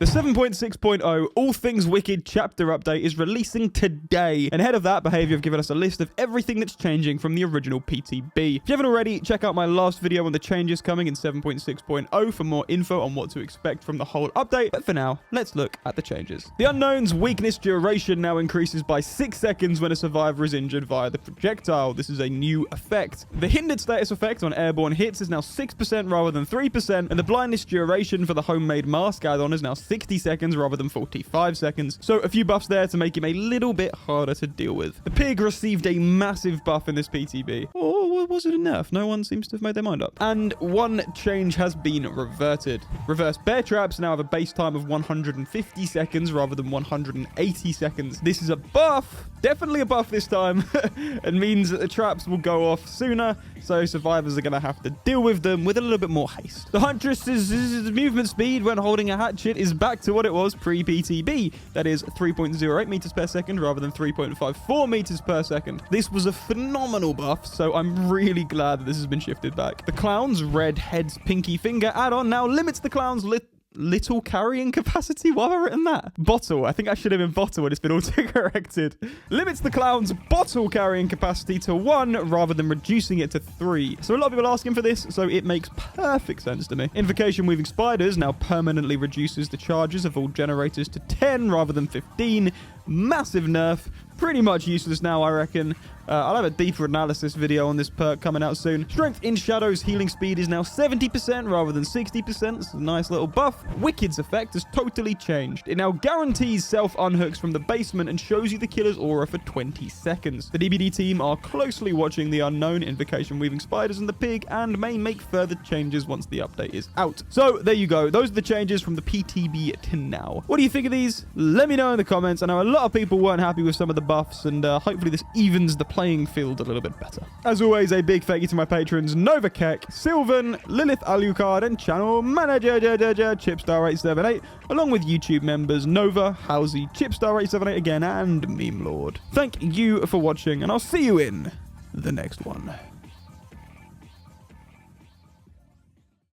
The 7.6.0 All Things Wicked chapter update is releasing today. And ahead of that, Behavior have given us a list of everything that's changing from the original PTB. If you haven't already, check out my last video on the changes coming in 7.6.0 for more info on what to expect from the whole update. But for now, let's look at the changes. The Unknown's weakness duration now increases by 6 seconds when a survivor is injured via the projectile. This is a new effect. The hindered status effect on airborne hits is now 6% rather than 3%, and the blindness duration for the homemade mask add-on is now 60 seconds rather than 45 seconds. So a few buffs there to make him a little bit harder to deal with. The pig received a massive buff in this PTB. Or was it a nerf? No one seems to have made their mind up. And one change has been reverted. Reverse bear traps now have a base time of 150 seconds rather than 180 seconds. This is a buff. Definitely a buff this time. It means that the traps will go off sooner, so survivors are going to have to deal with them with a little bit more haste. The Huntress's movement speed when holding a hatchet is back to what it was pre-PTB. That is 3.08 meters per second rather than 3.54 meters per second. This was a phenomenal buff, so I'm really glad that this has been shifted back. The Clown's red head's pinky finger add-on now limits the Clown's little carrying capacity. Why have I written that? Bottle. I think I should have been bottle and it's been auto-corrected. Limits the Clown's bottle carrying capacity to 1 rather than reducing it to 3. So a lot of people are asking for this, so it makes perfect sense to me. Invocation Weaving Spiders now permanently reduces the charges of all generators to 10 rather than 15. Massive nerf. Pretty much useless now, I reckon. I'll have a deeper analysis video on this perk coming out soon. Strength in Shadow's healing speed is now 70% rather than 60%. It's a nice little buff. Wicked's effect has totally changed. It now guarantees self-unhooks from the basement and shows you the killer's aura for 20 seconds. The DBD team are closely watching the Unknown, Invocation Weaving Spiders, and the pig, and may make further changes once the update is out. So there you go. Those are the changes from the PTB to now. What do you think of these? Let me know in the comments. I know a lot of people weren't happy with some of the buffs, and hopefully this evens the playing field a little bit better. As always, a big thank you to my patrons Nova Keck, Sylvan, Lilith Alucard, and channel manager Chipstar878, along with YouTube members Nova, Halsey, Chipstar878 again, and Meme Lord. Thank you for watching, and I'll see you in the next one.